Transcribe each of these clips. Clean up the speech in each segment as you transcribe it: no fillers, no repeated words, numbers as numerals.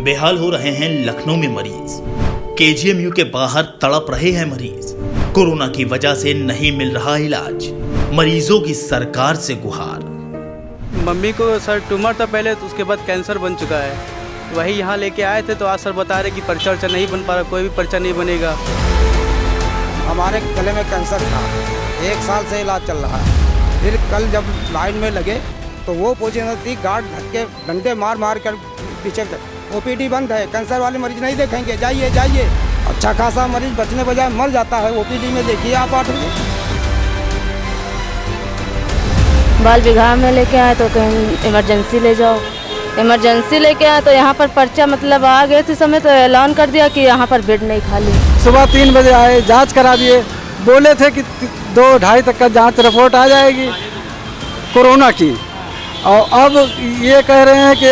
बेहाल हो रहे हैं लखनऊ में मरीज। केजीएमयू के बाहर तड़प रहे हैं मरीज। कोरोना की वजह से नहीं मिल रहा इलाज। मरीजों की सरकार से गुहार। मम्मी को सर ट्यूमर था पहले, तो उसके बाद कैंसर बन चुका है। वही यहाँ लेके आए थे तो आज सर बता रहे कि पर्चा वर्चा नहीं बन पा रहा, कोई भी पर्चा नहीं बनेगा। हमारे गले में कैंसर था, 1 साल से इलाज चल रहा है। फिर कल जब लाइन में लगे तो वो पोजीशन थी, गार्ड धक्के डंडे मार मार कर पीछे। ओपीडी बंद है, कैंसर वाले मरीज नहीं देखेंगे, जाइए जाइए। अच्छा खासा मरीज बचने बजाय मर जाता है। ओपीडी में देखिए आप 8 बजे। बाल विभाग में लेके आए तो कहीं इमरजेंसी ले जाओ, इमरजेंसी लेके आए तो यहाँ पर पर्चा मतलब आ गए थे समय तो ऐलान कर दिया कि यहाँ पर बेड नहीं खाली। सुबह 3 बजे आए, जांच करा दिए, बोले थे कि 2-2:30 तक का जांच रिपोर्ट आ जाएगी कोरोना की, और अब ये कह रहे हैं कि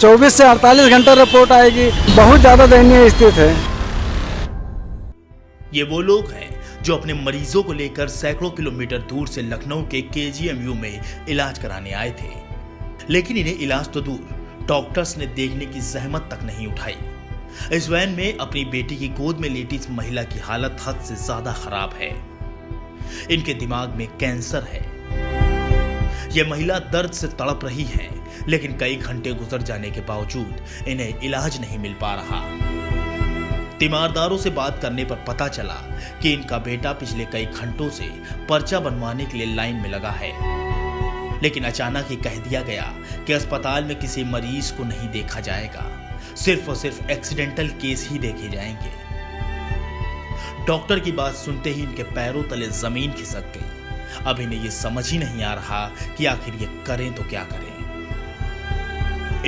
24 से 48 घंटा रिपोर्ट आएगी। बहुत ज़्यादा दयनीय स्थिति है। ये वो लोग हैं जो अपने मरीजों को लेकर सैकड़ों किलोमीटर दूर से लखनऊ के केजीएमयू में इलाज कराने आए थे, लेकिन इन्हें इलाज तो दूर डॉक्टर्स ने देखने की जहमत तक नहीं उठाई। इस वैन में अपनी बेटी की गोद में लेटी इस महिला की हालत हद से ज्यादा खराब है। इनके दिमाग में कैंसर है। यह महिला दर्द से तड़प रही है, लेकिन कई घंटे गुजर जाने के बावजूद इन्हें इलाज नहीं मिल पा रहा। तीमारदारों से बात करने पर पता चला कि इनका बेटा पिछले कई घंटों से पर्चा बनवाने के लिए लाइन में लगा है, लेकिन अचानक ही कह दिया गया कि अस्पताल में किसी मरीज को नहीं देखा जाएगा, सिर्फ और सिर्फ एक्सीडेंटल केस ही देखे जाएंगे। डॉक्टर की बात सुनते ही इनके पैरों तले जमीन खिसक गई। अब इन्हें ये समझ ही नहीं आ रहा कि आखिर ये करें तो क्या करें।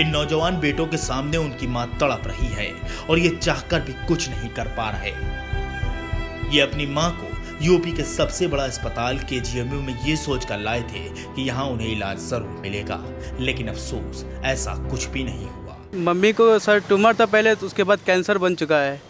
इन नौजवान बेटों के सामने उनकी मां तड़प रही है और ये चाहकर भी कुछ नहीं कर पा रहे। ये अपनी मां को यूपी के सबसे बड़ा अस्पताल केजीएमयू में ये सोचकर लाए थे कि यहाँ उन्हें इलाज जरूर मिलेगा, लेकिन अफसोस ऐसा कुछ भी नहीं हुआ। मम्मी को सर ट्यूमर था पहले, तो उसके बाद कैंसर बन चुका है।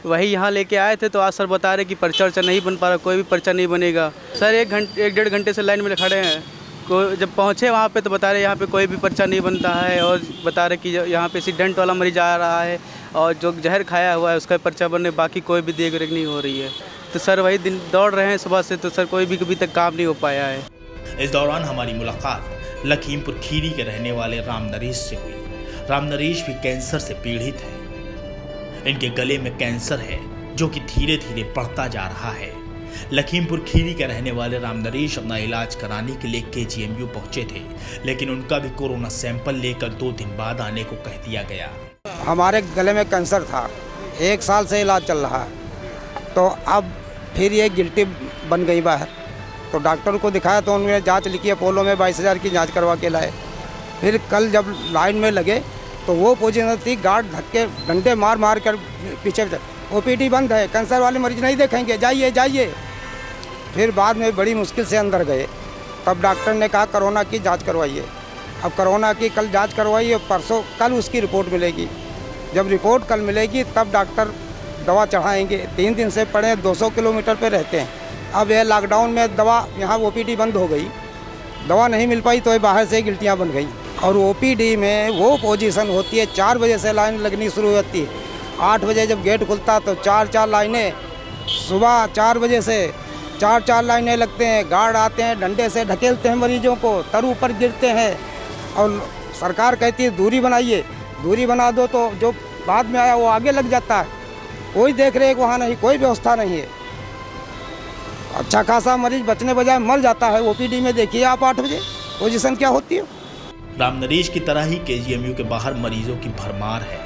वही यहाँ लेके आए थे तो आज सर बता रहे कि पर्चा वर्चा नहीं बन पा रहा, कोई भी पर्चा नहीं बनेगा। सर 1-1.5 घंटे से लाइन में खड़े हैं। जब पहुँचे वहाँ पे तो बता रहे यहाँ पे कोई भी पर्चा नहीं बनता है, और बता रहे कि यहाँ पे एक्सीडेंट वाला मरीज आ रहा है और जो जहर खाया हुआ है उसका पर्चा बनने, बाकी कोई भी देख रेख नहीं हो रही है। तो सर वही दिन दौड़ रहे हैं सुबह से, तो सर कोई भी अभी तक काम नहीं हो पाया है। इस दौरान हमारी मुलाकात लखीमपुर खीरी के रहने वाले राम नरेश से हुई। राम नरेश भी कैंसर से पीड़ित है। इनके गले में कैंसर है जो कि धीरे धीरे बढ़ता जा रहा है। लखीमपुर खीरी के रहने वाले राम नरेश अपना इलाज कराने के लिए केजीएमयू पहुंचे थे, लेकिन उनका भी कोरोना सैंपल लेकर 2 दिन बाद आने को कह दिया गया। हमारे गले में कैंसर था, 1 साल से इलाज चल रहा है। तो अब फिर ये गिल्टी बन गई बाहर। तो डॉक्टर को दिखाया तो उन्होंने जांच लिखी, अपोलो में 22,000 की जांच करवा के लाए। फिर कल जब लाइन में लगे तो वो पोजीशन थी, गार्ड धक्के डंडे मार मार कर पीछे। ओपीडी बंद है, कैंसर वाले मरीज नहीं देखेंगे, जाइए जाइए। फिर बाद में बड़ी मुश्किल से अंदर गए, तब डॉक्टर ने कहा कोरोना की जांच करवाइए। अब कोरोना की कल जांच करवाई है, परसों कल उसकी रिपोर्ट मिलेगी। जब रिपोर्ट कल मिलेगी तब डॉक्टर दवा चढ़ाएंगे। 3 दिन से पड़े 200 किलोमीटर पे रहते हैं। अब यह लॉकडाउन में दवा यहाँ ओपीडी बंद हो गई, दवा नहीं मिल पाई तो ये बाहर से गिल्टियाँ बन गई। और ओपीडी में वो पोजीशन होती है, 4 बजे से लाइन लगनी शुरू होती है। 8 बजे जब गेट खुलता तो 4-4 लाइनें, सुबह 4 बजे से 4-4 लाइनें लगते हैं। गार्ड आते हैं, डंडे से ढकेलते हैं मरीजों को, तर ऊपर गिरते हैं। और सरकार कहती है दूरी बनाइए, दूरी बना दो तो जो बाद में आया वो आगे लग जाता है। कोई देख रेख वहाँ नहीं, कोई व्यवस्था नहीं है। अच्छा खासा मरीज बचने बजाय मर जाता है। ओपीडी में देखिए आप 8 बजे पोजीशन क्या होती है। राम नरेश की तरह ही केजीएमयू के बाहर मरीजों की भरमार है।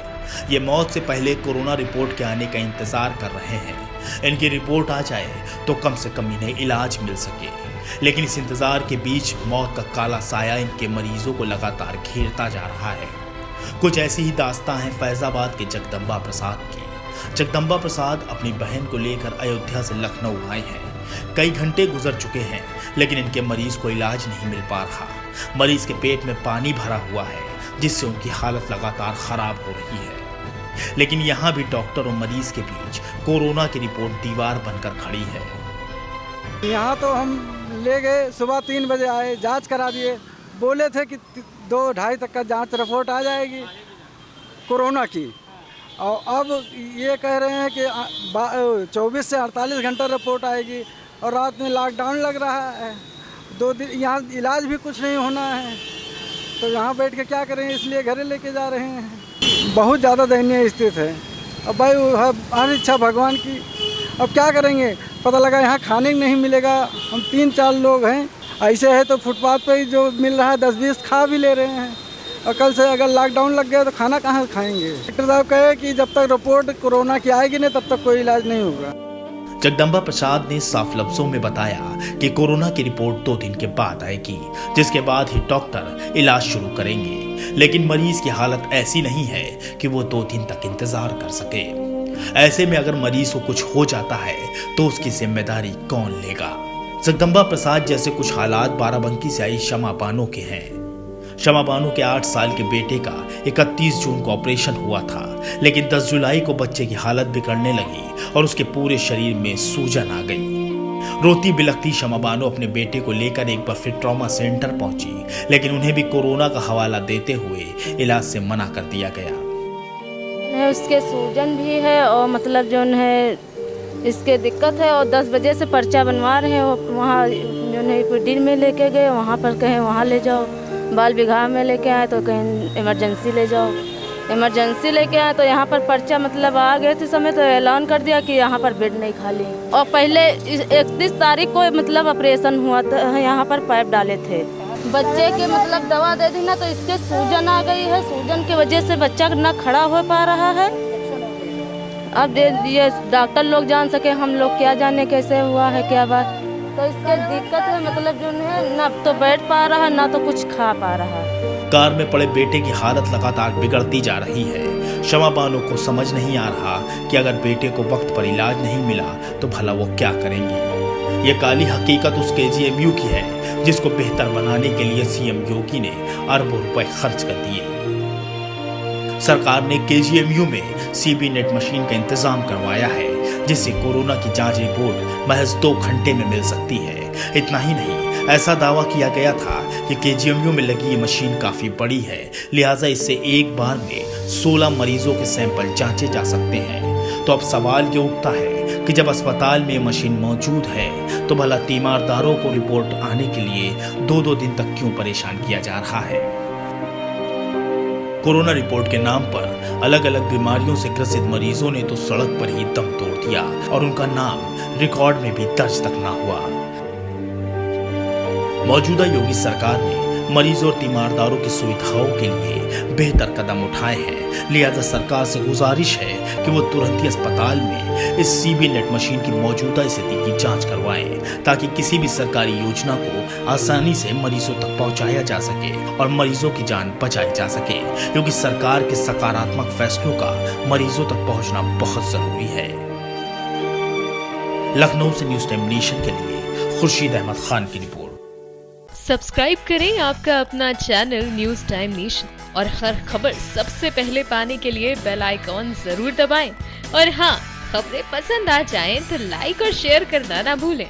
ये मौत से पहले कोरोना रिपोर्ट के आने का इंतजार कर रहे हैं। इनकी रिपोर्ट आ जाए तो कम से कम इन्हें इलाज मिल सके, लेकिन इस इंतजार के बीच मौत का काला साया इनके मरीजों को लगातार घेरता जा रहा है। कुछ ऐसी ही दास्तां हैं फैजाबाद के जगदम्बा प्रसाद की। जगदम्बा प्रसाद अपनी बहन को लेकर अयोध्या से लखनऊ आए हैं। कई घंटे गुजर चुके हैं, लेकिन इनके मरीज को इलाज नहीं मिल पा रहा। मरीज के पेट में पानी भरा हुआ है, जिससे उनकी हालत लगातार खराब हो रही है। लेकिन यहाँ भी डॉक्टर और मरीज के बीच कोरोना की रिपोर्ट दीवार बनकर खड़ी है। यहाँ तो हम ले गए, सुबह 3 बजे आए, जांच करा दिए, बोले थे कि 2-2:30 तक का जांच रिपोर्ट आ जाएगी। कोरोना की। और अब ये कह रहे हैं कि 24 से 48 घंटा रिपोर्ट आएगी और रात में लॉकडाउन लग रहा है। 2 दिन यहाँ इलाज भी कुछ नहीं होना है, तो यहाँ बैठ के क्या करेंगे, इसलिए घरे लेके जा रहे हैं। बहुत ज़्यादा दयनीय स्थिति है। अब भाई हर इच्छा भगवान की, अब क्या करेंगे। पता लगा यहाँ खाने नहीं मिलेगा, हम 3-4 लोग हैं। ऐसे है तो फुटपाथ पे ही जो मिल रहा है 10-20 खा भी ले रहे हैं, और कल से अगर लॉकडाउन लग गया तो खाना कहाँ खाएंगे। डॉक्टर साहब कहे कि जब तक रिपोर्ट कोरोना की आएगी नहीं तब तक कोई इलाज नहीं होगा। जगदम्बा प्रसाद ने साफ लफ्जों में बताया कि कोरोना की रिपोर्ट 2 दिन के बाद आएगी, जिसके बाद ही डॉक्टर इलाज शुरू करेंगे। लेकिन मरीज की हालत ऐसी नहीं है कि वो 2 दिन तक इंतजार कर सके। ऐसे में अगर मरीज को कुछ हो जाता है तो उसकी जिम्मेदारी कौन लेगा। जगदम्बा प्रसाद जैसे कुछ हालात बाराबंकी से आई शमा बानो के हैं। शमा बानो के 8 साल के बेटे का 31 जून को ऑपरेशन हुआ था, लेकिन 10 जुलाई को बच्चे की हालत बिगड़ने लगी और उसके पूरे शरीर में सूजन आ गई। रोती बिलखती शमा बानो अपने बेटे को लेकर एक बार फिर ट्रॉमा सेंटर पहुंची, लेकिन उन्हें भी कोरोना का हवाला देते हुए इलाज से मना कर दिया गया। उसके सूजन भी है और मतलब जो है इसके दिक्कत है, और 10 बजे से पर्चा बनवा रहे हैं। वहाँ जो है पुडीर में लेके गए, वहाँ पर कहें वहाँ ले जाओ। बाल विभाग में लेके आए तो कहीं इमरजेंसी ले जाओ। इमरजेंसी लेके आए तो यहाँ पर पर्चा मतलब आ गए थे समय तो ऐलान कर दिया कि यहाँ पर बेड नहीं खाली। और पहले 31 तारीख को मतलब ऑपरेशन हुआ था, यहाँ पर पाइप डाले थे। बच्चे के मतलब दवा दे दी ना तो इसके सूजन आ गई है। सूजन की वजह से बच्चा ना खड़ा हो पा रहा है। अब ये डॉक्टर लोग जान सके, हम लोग क्या जाने कैसे हुआ है क्या बात। तो इसके दिक्कत है मतलब जो है ना तो बैठ पा रहा है ना तो कुछ खा पा रहा है। कार में पड़े बेटे की हालत लगातार बिगड़ती जा रही है। शमा बानो को समझ नहीं आ रहा कि अगर बेटे को वक्त पर इलाज नहीं मिला तो भला वो क्या करेंगी। ये काली हकीकत उस केजीएमयू की है जिसको बेहतर बनाने के लिए सीएम योगी ने अरबों रुपए खर्च कर दिए। सरकार ने केजीएमयू में सीबी नेट मशीन का इंतजाम करवाया है, जिससे कोरोना की जांच रिपोर्ट महज 2 घंटे में मिल सकती है। इतना ही नहीं, ऐसा दावा किया गया था कि केजीएमयू में लगी ये मशीन काफी बड़ी है, लिहाजा इससे एक बार में 16 मरीजों के सैंपल जांचे जा सकते हैं। तो अब सवाल ये उठता है कि जब अस्पताल में मशीन मौजूद है तो भला तीमारदारों को रिपोर्ट आने के लिए 2-2 दिन तक क्यों परेशान किया जा रहा है। कोरोना रिपोर्ट के नाम पर अलग अलग बीमारियों से ग्रसित मरीजों ने तो सड़क पर ही दम तोड़ दिया और उनका नाम रिकॉर्ड में भी दर्ज तक ना हुआ। मौजूदा योगी सरकार ने मरीजों और तीमारदारों की सुविधाओं के लिए बेहतर कदम उठाए हैं, लिहाजा सरकार से गुजारिश है कि वो तुरंत ही अस्पताल में इस सीबी नेट मशीन की मौजूदा स्थिति की जांच करवाएं, ताकि किसी भी सरकारी योजना को आसानी से मरीजों तक पहुंचाया जा सके और मरीजों की जान बचाई जा सके, क्योंकि सरकार के सकारात्मक फैसलों का मरीजों तक पहुंचना बहुत जरूरी है। लखनऊ से न्यूज टाइम नेशन के लिए खुर्शीद अहमद खान की रिपोर्ट। सब्सक्राइब करें आपका अपना चैनल न्यूज टाइम नेशन और हर खबर सबसे पहले पाने के लिए बेल आइकॉन जरूर दबाएं। और हाँ, खबरें पसंद आ जाएं तो लाइक और शेयर करना ना भूलें।